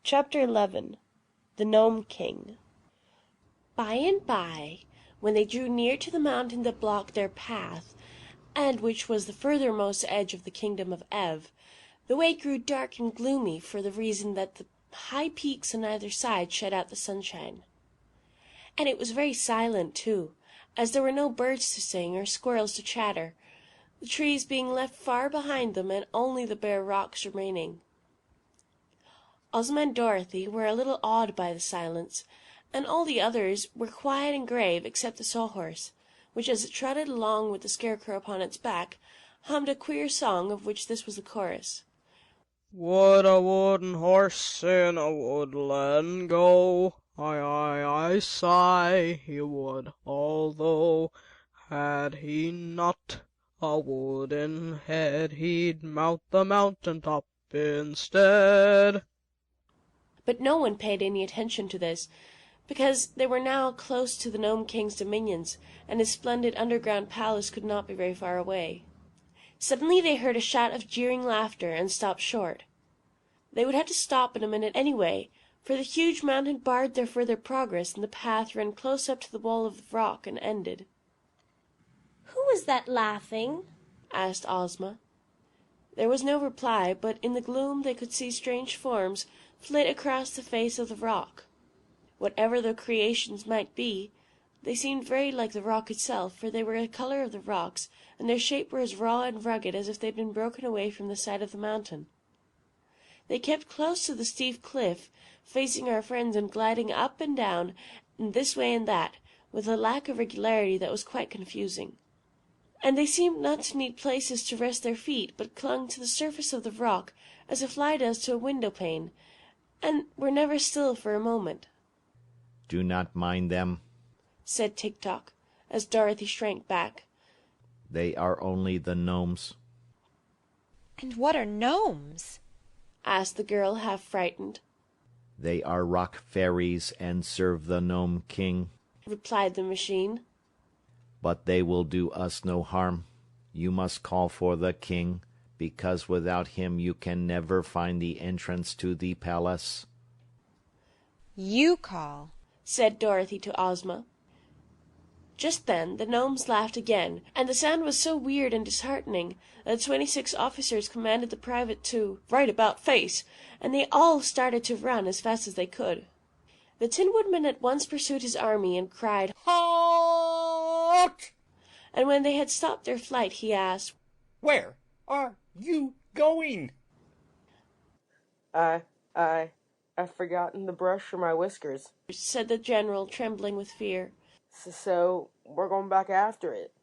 Chapter 11. The Nome King. By and by, when they drew near to the mountain that blocked their path, and which was the furthermost edge of the kingdom of Ev, the way grew dark and gloomy for the reason that the high peaks on either side shut out the sunshine. And it was very silent, too, as there were no birds to sing or squirrels to chatter, the trees being left far behind them and only the bare rocks remaining. Ozma and Dorothy were a little awed by the silence, and all the others were quiet and grave except the Sawhorse, which as it trotted along with the Scarecrow upon its back, hummed a queer song of which this was the chorus. Would a wooden horse in a woodland go? I sigh, he would, although had he not a wooden head, he'd mount the mountain top instead. But no one paid any attention to this, because they were now close to the Nome King's dominions, and his splendid underground palace could not be very far away. Suddenly they heard a shout of jeering laughter, and stopped short. They would have to stop in a minute anyway, for the huge mountain barred their further progress, and the path ran close up to the wall of rock and ended. "Who was that laughing?" asked Ozma. There was no reply, but in the gloom they could see strange forms flit across the face of the rock. Whatever the creations might be, they seemed very like the rock itself, for they were the color of the rocks, and their shape were as raw and rugged as if they had been broken away from the side of the mountain. They kept close to the steep cliff, facing our friends and gliding up and down, and this way and that, with a lack of regularity that was quite confusing. And they seemed not to need places to rest their feet, but clung to the surface of the rock as a fly does to a window pane, and were never still for a moment. "Do not mind them," said Tik-Tok, as Dorothy shrank back. "They are only the gnomes." "And what are gnomes?" asked the girl, half frightened. "They are rock fairies and serve the Nome King," replied the machine. "but they will do us no harm. You must call for the king, because without him you can never find the entrance to the palace." "You call," said Dorothy to Ozma. Just then the gnomes laughed again, and the sound was so weird and disheartening that the 26 officers commanded the private to "right about face," and they all started to run as fast as they could. The Tin Woodman at once pursued his army and cried, "Halt!" And when they had stopped their flight, he asked, "Where are you going?" I've forgotten the brush for my whiskers," said the general, trembling with fear. So we're going back after it."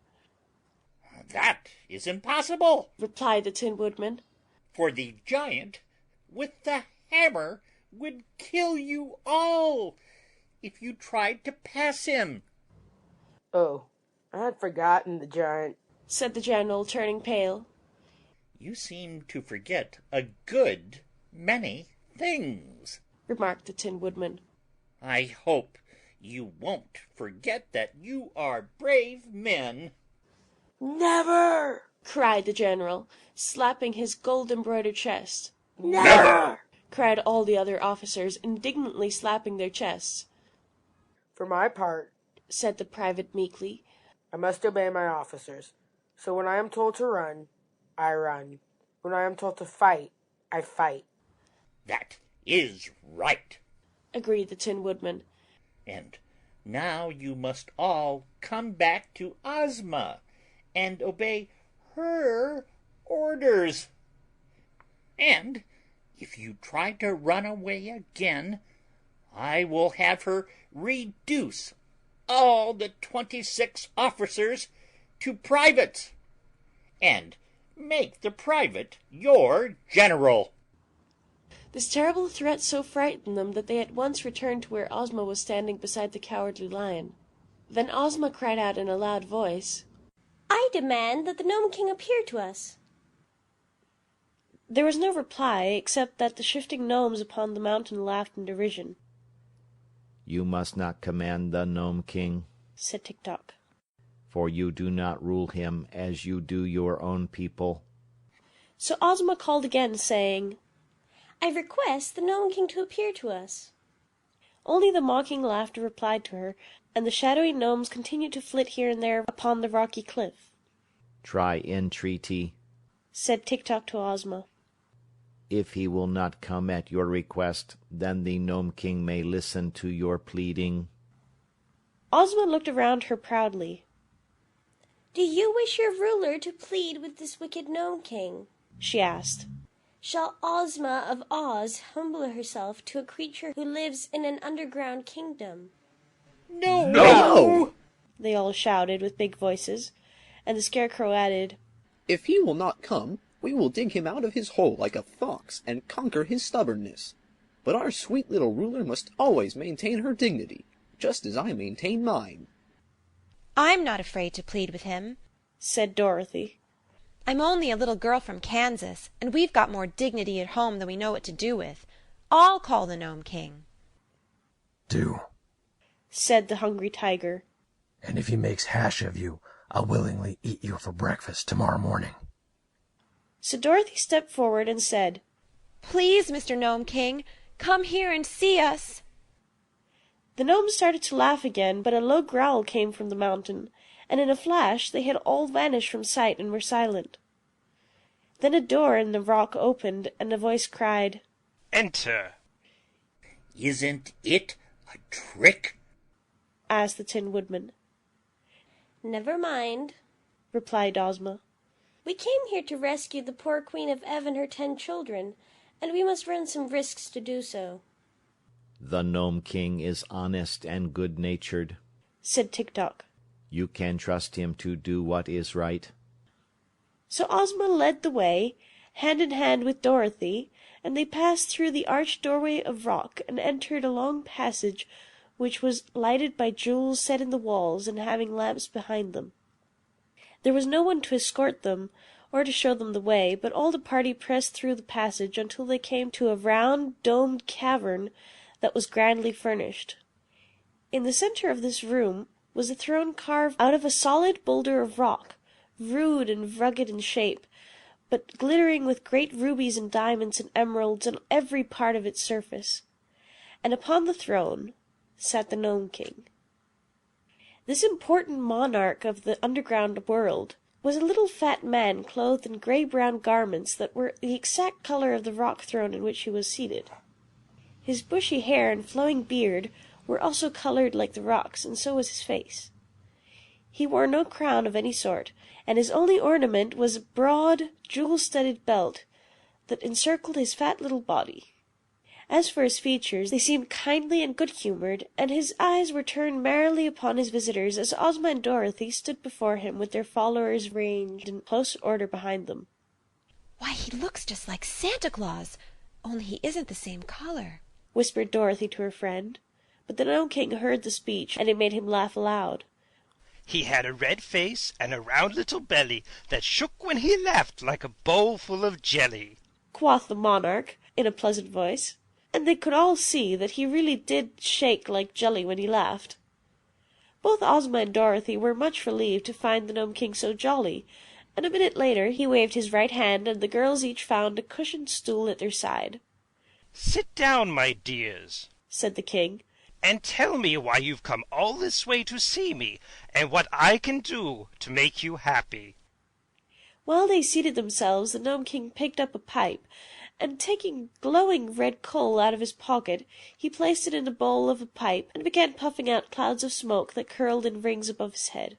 "That is impossible," replied the Tin Woodman, "for the giant with the hammer would kill you all if you tried to pass him." "Oh, I had forgotten the giant," said the general, turning pale. "You seem to forget a good many things," remarked the Tin Woodman. "I hope you won't forget that you are brave men." "Never!" cried the general, slapping his gold-embroidered chest. "Never!" cried all the other officers, indignantly slapping their chests. "For my part," said the private meekly, "I must obey my officers. So when I am told to run, I run. When I am told to fight, I fight." "That is right," agreed the Tin Woodman. "And now you must all come back to Ozma and obey her orders. And if you try to run away again, I will have her reduce all the 26 officers to privates, and make the private your general." This terrible threat so frightened them that they at once returned to where Ozma was standing beside the Cowardly Lion. Then Ozma cried out in a loud voice, "I demand that the Nome King appear to us." There was no reply, except that the shifting gnomes upon the mountain laughed in derision. "You must not command the Nome King," said Tik-Tok, "for you do not rule him as you do your own people." So Ozma called again, saying, I request the Nome King to appear to us." Only the mocking laughter replied to her, and the shadowy gnomes continued to flit here and there upon the rocky cliff. Try entreaty. Said Tik-Tok to Ozma. If he will not come at your request, then the Nome King may listen to your pleading. Ozma looked around her proudly. "Do you wish your ruler to plead with this wicked Nome King?" she asked. "Shall Ozma of Oz humble herself to a creature who lives in an underground kingdom?" No! No! They all shouted with big voices, and the Scarecrow added, If he will not come, we will dig him out of his hole like a fox and conquer his stubbornness. But our sweet little ruler must always maintain her dignity, just as I maintain mine." I'm not afraid to plead with him. said Dorothy. I'm only a little girl from Kansas, and we've got more dignity at home than we know what to do with. I'll call the Nome King. Do. Said the Hungry Tiger. And if he makes hash of you, I'll willingly eat you for breakfast tomorrow morning. So Dorothy stepped forward and said, Please, Mr. Nome King, come here and see us. The gnomes started to laugh again, but a low growl came from the mountain, and in a flash they had all vanished from sight and were silent. Then a door in the rock opened, and a voice cried, Enter. Isn't it a trick? asked the Tin Woodman. "Never mind," replied Ozma. "We came here to rescue the poor Queen of Ev and her 10 children, and we must run some risks to do so." The Nome King is honest and good-natured, said Tik-Tok. You can trust him to do what is right. So Ozma led the way, hand in hand with Dorothy, and they passed through the arched doorway of rock and entered a long passage which was lighted by jewels set in the walls and having lamps behind them. There was no one to escort them or to show them the way, but all the party pressed through the passage until they came to a round, domed cavern that was grandly furnished. In the center of this room was a throne carved out of a solid boulder of rock, rude and rugged in shape, but glittering with great rubies and diamonds and emeralds on every part of its surface. And upon the throne sat the Nome King. This important monarch of the underground world was a little fat man clothed in gray-brown garments that were the exact color of the rock throne in which he was seated. His bushy hair and flowing beard were also colored like the rocks, and so was his face. He wore no crown of any sort, and his only ornament was a broad, jewel-studded belt that encircled his fat little body. As for his features, they seemed kindly and good-humored, and his eyes were turned merrily upon his visitors as Ozma and Dorothy stood before him with their followers ranged in close order behind them. Why, he looks just like Santa Claus, only he isn't the same color, whispered Dorothy to her friend. But the Nome King heard the speech, and it made him laugh aloud. He had a red face and a round little belly that shook when he laughed like a bowl full of jelly, quoth the monarch in a pleasant voice, and they could all see that he really did shake like jelly when he laughed. Both Ozma and Dorothy were much relieved to find the Nome King so jolly, and a minute later he waved his right hand, and the girls each found a cushioned stool at their side. Sit down, my dears, said the king, and tell me why you've come all this way to see me, and what I can do to make you happy. While they seated themselves, the Nome King picked up a pipe, and taking glowing red coal out of his pocket, he placed it in the bowl of a pipe and began puffing out clouds of smoke that curled in rings above his head.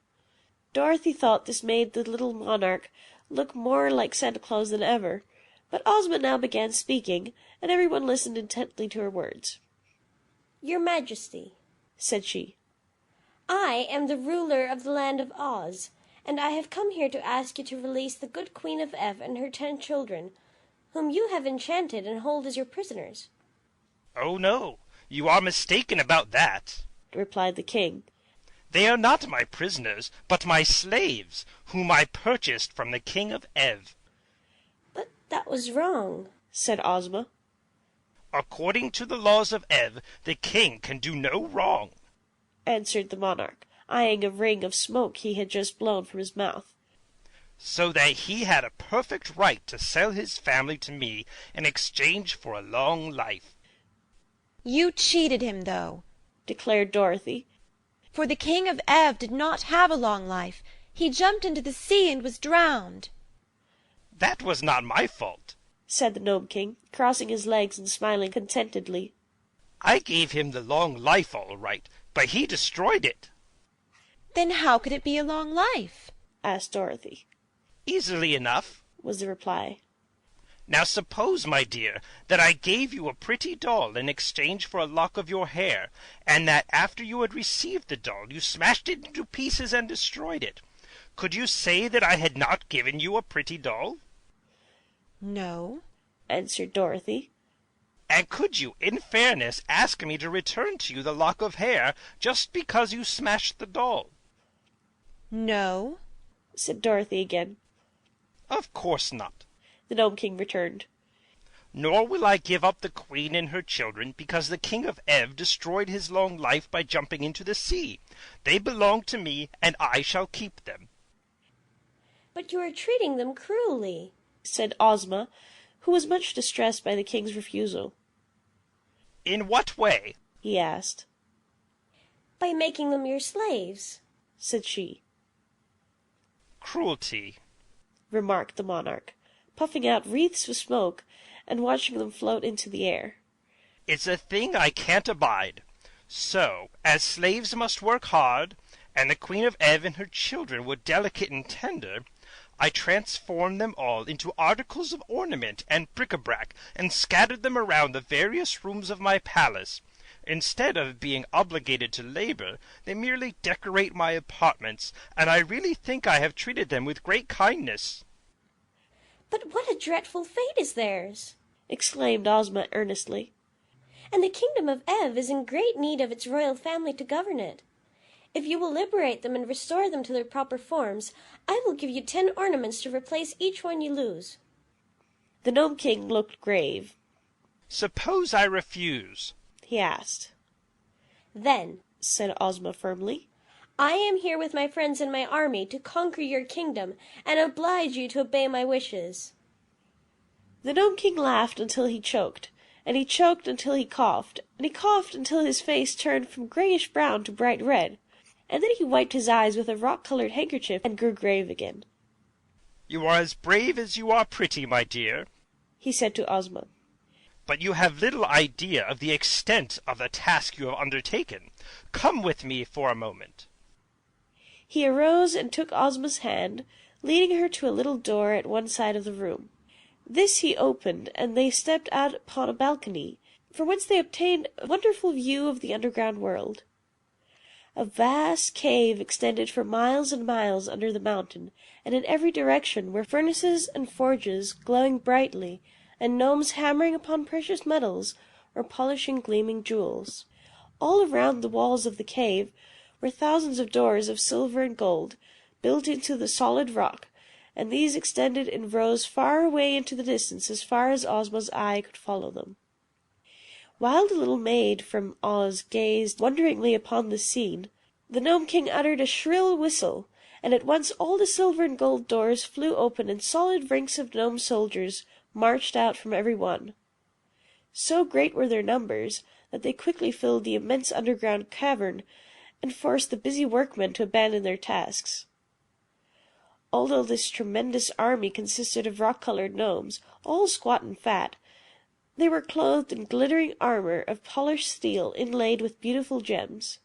Dorothy thought this made the little monarch look more like Santa Claus than ever, but Ozma now began speaking, and everyone listened intently to her words. "Your Majesty," said she, "I am the ruler of the land of Oz, and I have come here to ask you to release the good Queen of Ev and her 10 children, whom you have enchanted and hold as your prisoners." Oh, no, you are mistaken about that, replied the king. They are not my prisoners, but my slaves, whom I purchased from the King of Ev. "But that was wrong," said Ozma. According to the laws of Ev, the king can do no wrong, answered the monarch, eyeing a ring of smoke he had just blown from his mouth. so that he had a perfect right to sell his family to me in exchange for a long life. You cheated him, though, declared Dorothy. for the King of Ev did not have a long life. He jumped into the sea and was drowned. That was not my fault, said the Nome King, crossing his legs and smiling contentedly. I gave him the long life all right, but he destroyed it. Then how could it be a long life? asked Dorothy. Easily enough, was the reply. Now suppose, my dear, that I gave you a pretty doll in exchange for a lock of your hair, and that after you had received the doll you smashed it into pieces and destroyed it. Could you say that I had not given you a pretty doll? No, answered Dorothy. And could you, in fairness, ask me to return to you the lock of hair just because you smashed the doll? No, said Dorothy again. Of course not, the Nome King returned. Nor will I give up the Queen and her children because the King of Ev destroyed his long life by jumping into the sea. They belong to me, and I shall keep them. But you are treating them cruelly, said Ozma, who was much distressed by the King's refusal. In what way? he asked. By making them your slaves, said she. Cruelty, remarked the monarch, puffing out wreaths of smoke and watching them float into the air. It's a thing I can't abide. So, as slaves must work hard, and the Queen of Ev and her children were delicate and tender, I transformed them all into articles of ornament and bric-a-brac, and scattered them around the various rooms of my palace. Instead of being obligated to labor, they merely decorate my apartments, and I really think I have treated them with great kindness. But what a dreadful fate is theirs, exclaimed Ozma earnestly. And the kingdom of Ev is in great need of its royal family to govern it. If you will liberate them and restore them to their proper forms, I will give you 10 ornaments to replace each one you lose. The Nome King looked grave. Suppose I refuse? he asked. Then, said Ozma firmly, I am here with my friends and my army to conquer your kingdom and oblige you to obey my wishes. The Nome King laughed until he choked, and he choked until he coughed, and he coughed until his face turned from grayish-brown to bright red, and then he wiped his eyes with a rock-colored handkerchief and grew grave again. You are as brave as you are pretty, my dear, he said to Ozma. But you have little idea of the extent of the task you have undertaken. Come with me for a moment. He arose and took Ozma's hand, leading her to a little door at one side of the room. This he opened, and they stepped out upon a balcony, from whence they obtained a wonderful view of the underground world. A vast cave extended for miles and miles under the mountain, and in every direction were furnaces and forges glowing brightly, and gnomes hammering upon precious metals or polishing gleaming jewels. All around the walls of the cave were thousands of doors of silver and gold, built into the solid rock, and these extended in rows far away into the distance as far as Ozma's eye could follow them. While the little maid from Oz gazed wonderingly upon the scene, the Nome King uttered a shrill whistle, and at once all the silver and gold doors flew open and solid ranks of gnome soldiers marched out from every one. So great were their numbers that they quickly filled the immense underground cavern and forced the busy workmen to abandon their tasks. Although this tremendous army consisted of rock-colored gnomes, all squat and fat, they were clothed in glittering armor of polished steel inlaid with beautiful gems.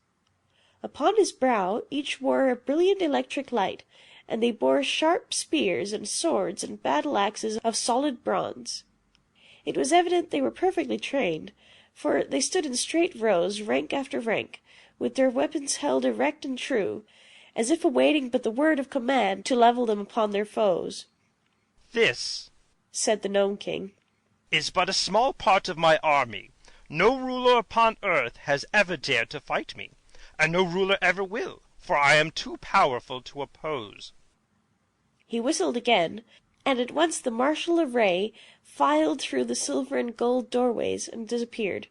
Upon his brow each wore a brilliant electric light, and they bore sharp spears and swords and battle-axes of solid bronze. It was evident they were perfectly trained, for they stood in straight rows, rank after rank, with their weapons held erect and true, as if awaiting but the word of command to level them upon their foes. This, said the Nome King, is but a small part of my army. No ruler upon earth has ever dared to fight me, and no ruler ever will, for I am too powerful to oppose. He whistled again, and at once the martial array filed through the silver and gold doorways and disappeared,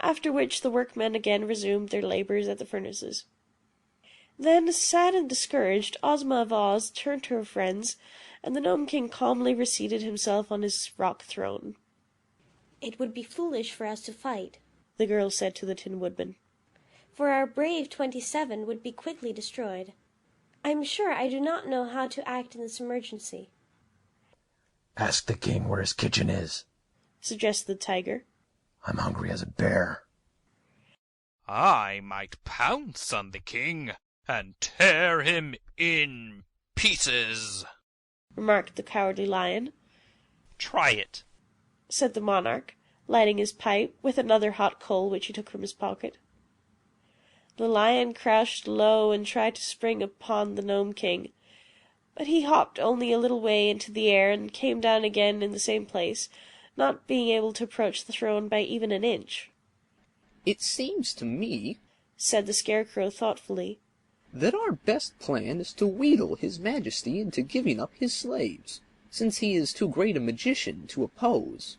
after which the workmen again resumed their labors at the furnaces. Then, sad and discouraged, Ozma of Oz turned to her friends, and the Nome King calmly reseated himself on his rock throne. It would be foolish for us to fight, the girl said to the Tin Woodman, for our brave 27 would be quickly destroyed. I am sure I do not know how to act in this emergency. Ask the king where his kitchen is, suggested the tiger. I'm hungry as a bear. I might pounce on the king and tear him in pieces, remarked the Cowardly Lion. Try it, said the monarch, lighting his pipe with another hot coal which he took from his pocket. The lion crouched low and tried to spring upon the Nome King, but he hopped only a little way into the air and came down again in the same place, not being able to approach the throne by even an inch. It seems to me, said the Scarecrow thoughtfully, that our best plan is to wheedle his majesty into giving up his slaves, since he is too great a magician to oppose.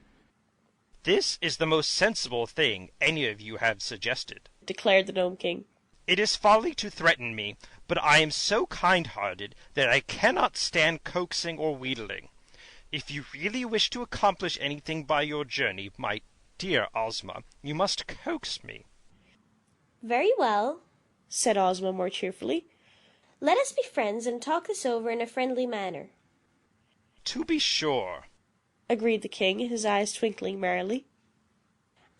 This is the most sensible thing any of you have suggested, declared the Nome King. It is folly to threaten me, but I am so kind-hearted that I cannot stand coaxing or wheedling. If you really wish to accomplish anything by your journey, my dear Ozma, you must coax me. Very well, said Ozma more cheerfully. Let us be friends and talk this over in a friendly manner. To be sure, agreed the king, his eyes twinkling merrily.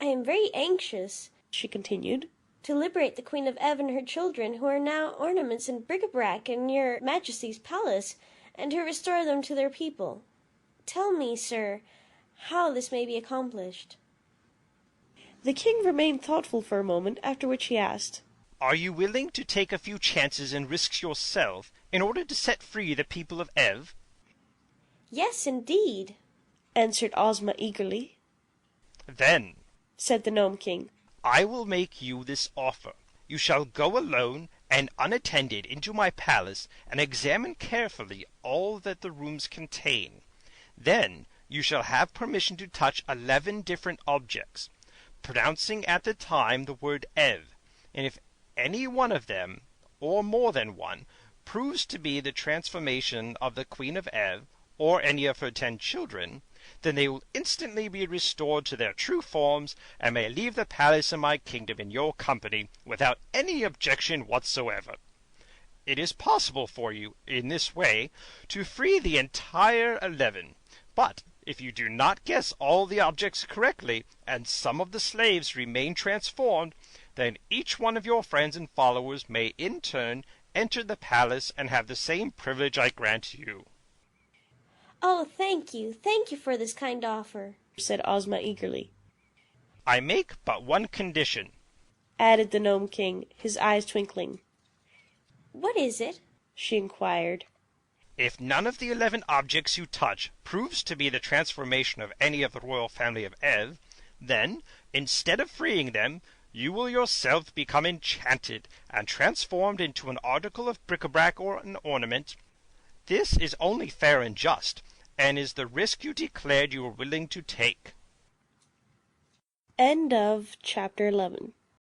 I am very anxious, she continued, to liberate the Queen of Ev and her children, who are now ornaments and bric-a-brac in your Majesty's palace, and to restore them to their people. Tell me, sir, how this may be accomplished. The king remained thoughtful for a moment, after which he asked, Are you willing to take a few chances and risks yourself in order to set free the people of Ev? Yes, indeed, answered Ozma eagerly. Then, said the Nome King, I will make you this offer. You shall go alone and unattended into my palace and examine carefully all that the rooms contain. Then you shall have permission to touch 11 different objects, pronouncing at the time the word Ev, and if any one of them, or more than one, proves to be the transformation of the Queen of Ev, or any of her 10 children, then they will instantly be restored to their true forms, and may leave the palace in my kingdom in your company without any objection whatsoever. It is possible for you, in this way, to free the entire 11, but if you do not guess all the objects correctly, and some of the slaves remain transformed, then each one of your friends and followers may in turn enter the palace and have the same privilege I grant you. Oh, thank you for this kind offer, said Ozma eagerly. I make but one condition, added the Nome King, his eyes twinkling. What is it? she inquired. If none of the 11 objects you touch proves to be the transformation of any of the royal family of Ev, then, instead of freeing them, you will yourself become enchanted and transformed into an article of bric-a-brac or an ornament. This is only fair and just, and is the risk you declared you were willing to take. End of chapter 11.